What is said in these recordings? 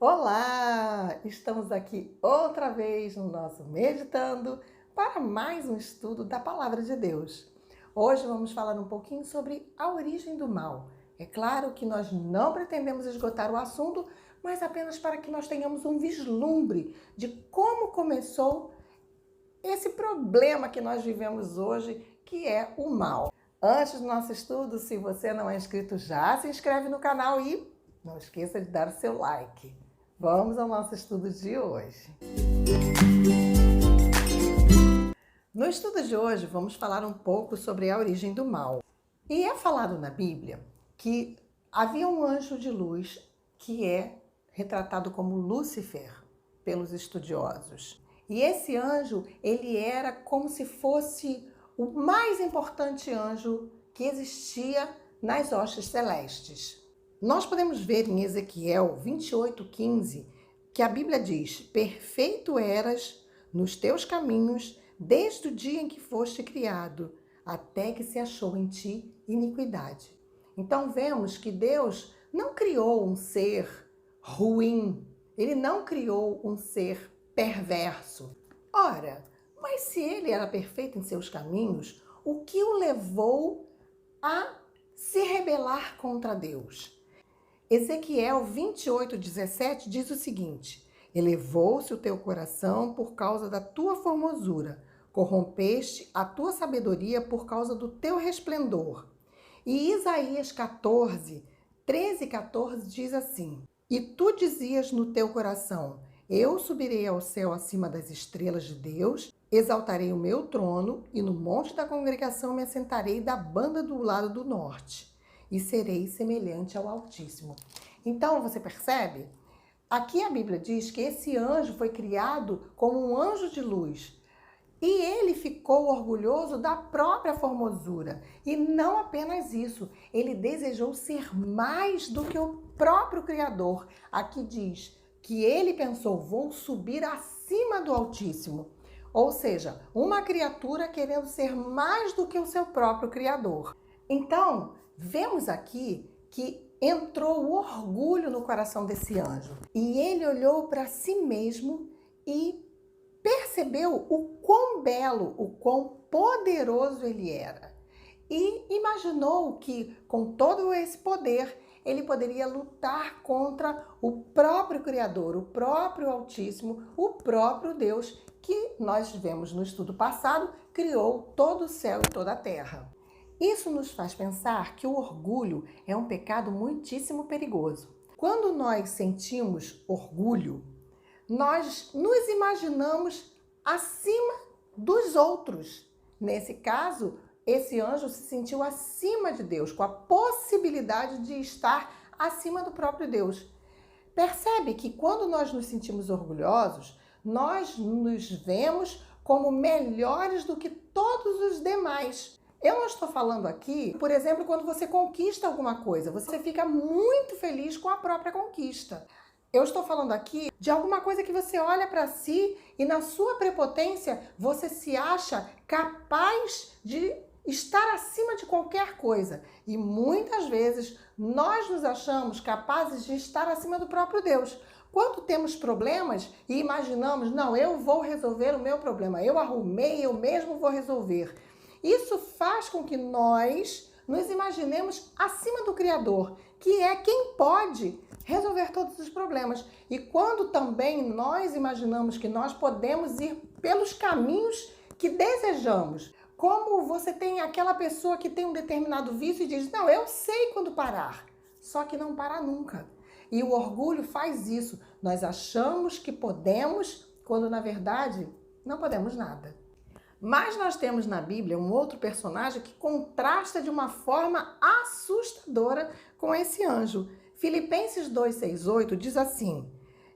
Olá! Estamos aqui outra vez no nosso Meditando para mais um estudo da Palavra de Deus. Hoje vamos falar um pouquinho sobre a origem do mal. É claro que nós não pretendemos esgotar o assunto, mas apenas para que nós tenhamos um vislumbre de como começou esse problema que nós vivemos hoje, que é o mal. Antes do nosso estudo, se você não é inscrito já, se inscreve no canal e não esqueça de dar o seu like. Vamos ao nosso estudo de hoje. No estudo de hoje, vamos falar um pouco sobre a origem do mal. E é falado na Bíblia que havia um anjo de luz que é retratado como Lúcifer pelos estudiosos. E esse anjo, ele era como se fosse o mais importante anjo que existia nas hostes celestes. Nós podemos ver em Ezequiel 28:15 que a Bíblia diz: perfeito eras nos teus caminhos desde o dia em que foste criado, até que se achou em ti iniquidade. Então vemos que Deus não criou um ser ruim, Ele não criou um ser perverso. Ora, mas se Ele era perfeito em seus caminhos, o que o levou a se rebelar contra Deus? Ezequiel 28:17 diz o seguinte: elevou-se o teu coração por causa da tua formosura, corrompeste a tua sabedoria por causa do teu resplendor. E Isaías 13:14 diz assim: e tu dizias no teu coração: eu subirei ao céu acima das estrelas de Deus, exaltarei o meu trono e no monte da congregação me assentarei da banda do lado do norte e serei semelhante ao Altíssimo. Então, você percebe? Aqui a Bíblia diz que esse anjo foi criado como um anjo de luz. E ele ficou orgulhoso da própria formosura. E não apenas isso, ele desejou ser mais do que o próprio Criador. Aqui diz que ele pensou: vou subir acima do Altíssimo. Ou seja, uma criatura querendo ser mais do que o seu próprio Criador. Então, vemos aqui que entrou o orgulho no coração desse anjo. E ele olhou para si mesmo e percebeu o quão belo, o quão poderoso ele era. E imaginou que, com todo esse poder, ele poderia lutar contra o próprio Criador, o próprio Altíssimo, o próprio Deus, que nós vemos no estudo passado, criou todo o céu e toda a terra. Isso nos faz pensar que o orgulho é um pecado muitíssimo perigoso. Quando nós sentimos orgulho, nós nos imaginamos acima dos outros. Nesse caso, esse anjo se sentiu acima de Deus, com a possibilidade de estar acima do próprio Deus. Percebe que quando nós nos sentimos orgulhosos, nós nos vemos como melhores do que todos os demais. Eu não estou falando aqui, por exemplo, quando você conquista alguma coisa, você fica muito feliz com a própria conquista. Eu estou falando aqui de alguma coisa que você olha para si e na sua prepotência você se acha capaz de estar acima de qualquer coisa. E muitas vezes nós nos achamos capazes de estar acima do próprio Deus. Quando temos problemas e imaginamos: não, eu vou resolver o meu problema, eu arrumei, eu mesmo vou resolver. Isso faz com que nós nos imaginemos acima do Criador, que é quem pode resolver todos os problemas. E quando também nós imaginamos que nós podemos ir pelos caminhos que desejamos, como você tem aquela pessoa que tem um determinado vício e diz: não, eu sei quando parar, só que não para nunca. E o orgulho faz isso. Nós achamos que podemos, quando na verdade não podemos nada. Mas nós temos na Bíblia um outro personagem que contrasta de uma forma assustadora com esse anjo. Filipenses 2:6-8 diz assim: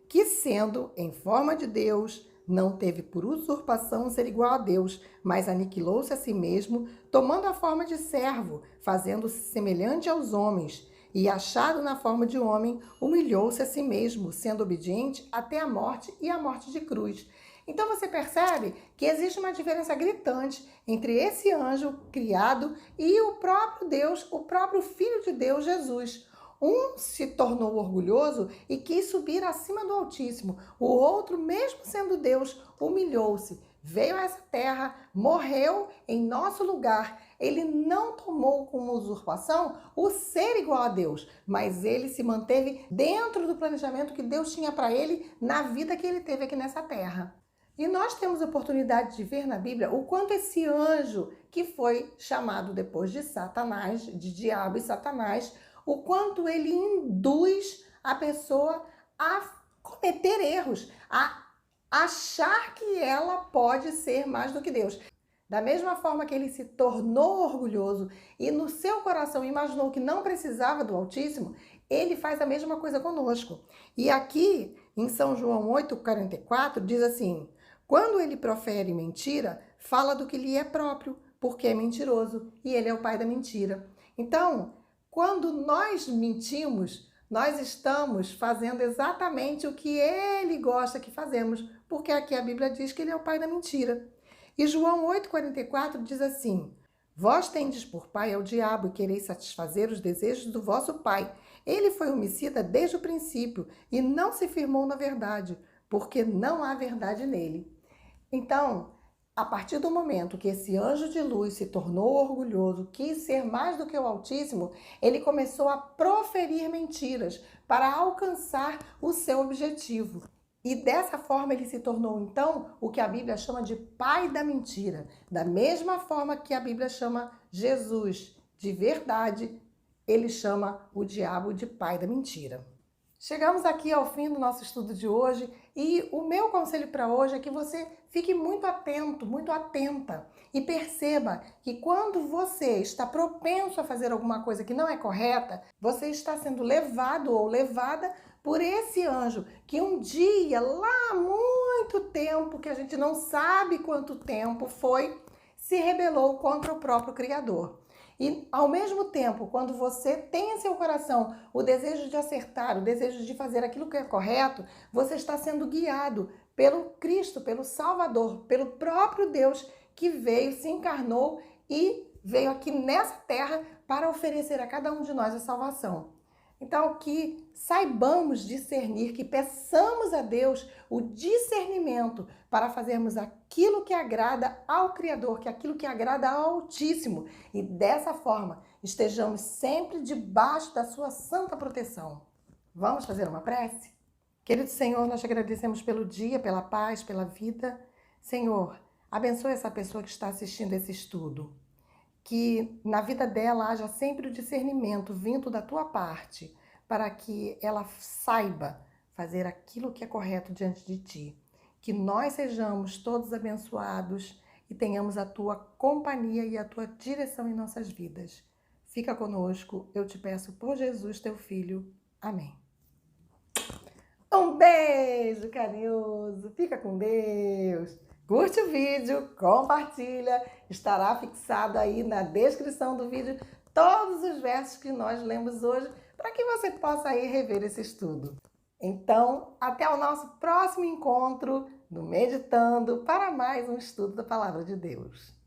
que sendo em forma de Deus, não teve por usurpação ser igual a Deus, mas aniquilou-se a si mesmo, tomando a forma de servo, fazendo-se semelhante aos homens, e achado na forma de homem, humilhou-se a si mesmo, sendo obediente até a morte e a morte de cruz. Então você percebe que existe uma diferença gritante entre esse anjo criado e o próprio Deus, o próprio Filho de Deus, Jesus. Um se tornou orgulhoso e quis subir acima do Altíssimo. O outro, mesmo sendo Deus, humilhou-se, veio a essa terra, morreu em nosso lugar. Ele não tomou como usurpação o ser igual a Deus, mas ele se manteve dentro do planejamento que Deus tinha para ele na vida que ele teve aqui nessa terra. E nós temos a oportunidade de ver na Bíblia o quanto esse anjo, que foi chamado depois de Satanás, de diabo e Satanás, o quanto ele induz a pessoa a cometer erros, a achar que ela pode ser mais do que Deus. Da mesma forma que ele se tornou orgulhoso e no seu coração imaginou que não precisava do Altíssimo, ele faz a mesma coisa conosco. E aqui, em São João 8,44, diz assim: quando ele profere mentira, fala do que lhe é próprio, porque é mentiroso e ele é o pai da mentira. Então, quando nós mentimos, nós estamos fazendo exatamente o que ele gosta que fazemos, porque aqui a Bíblia diz que ele é o pai da mentira. E João 8,44 diz assim: vós tendes por pai ao diabo e quereis satisfazer os desejos do vosso pai. Ele foi homicida desde o princípio e não se firmou na verdade, porque não há verdade nele. Então, a partir do momento que esse anjo de luz se tornou orgulhoso, quis ser mais do que o Altíssimo, ele começou a proferir mentiras para alcançar o seu objetivo. E dessa forma ele se tornou, então, o que a Bíblia chama de pai da mentira. Da mesma forma que a Bíblia chama Jesus de verdade, ele chama o diabo de pai da mentira. Chegamos aqui ao fim do nosso estudo de hoje e o meu conselho para hoje é que você fique muito atento, muito atenta e perceba que quando você está propenso a fazer alguma coisa que não é correta, você está sendo levado ou levada por esse anjo que um dia, lá há muito tempo, que a gente não sabe quanto tempo foi, se rebelou contra o próprio Criador. E ao mesmo tempo, quando você tem em seu coração o desejo de acertar, o desejo de fazer aquilo que é correto, você está sendo guiado pelo Cristo, pelo Salvador, pelo próprio Deus que veio, se encarnou e veio aqui nessa terra para oferecer a cada um de nós a salvação. Então, que saibamos discernir, que peçamos a Deus o discernimento para fazermos aquilo que agrada ao Criador, que é aquilo que agrada ao Altíssimo. E dessa forma, estejamos sempre debaixo da sua santa proteção. Vamos fazer uma prece? Querido Senhor, nós te agradecemos pelo dia, pela paz, pela vida. Senhor, abençoe essa pessoa que está assistindo esse estudo. Que na vida dela haja sempre o discernimento vindo da tua parte, para que ela saiba fazer aquilo que é correto diante de ti. Que nós sejamos todos abençoados e tenhamos a tua companhia e a tua direção em nossas vidas. Fica conosco, eu te peço por Jesus, teu Filho. Amém. Um beijo carinhoso, fica com Deus. Curte o vídeo, compartilha, estará fixado aí na descrição do vídeo todos os versos que nós lemos hoje, para que você possa aí rever esse estudo. Então, até o nosso próximo encontro no Meditando para mais um estudo da Palavra de Deus.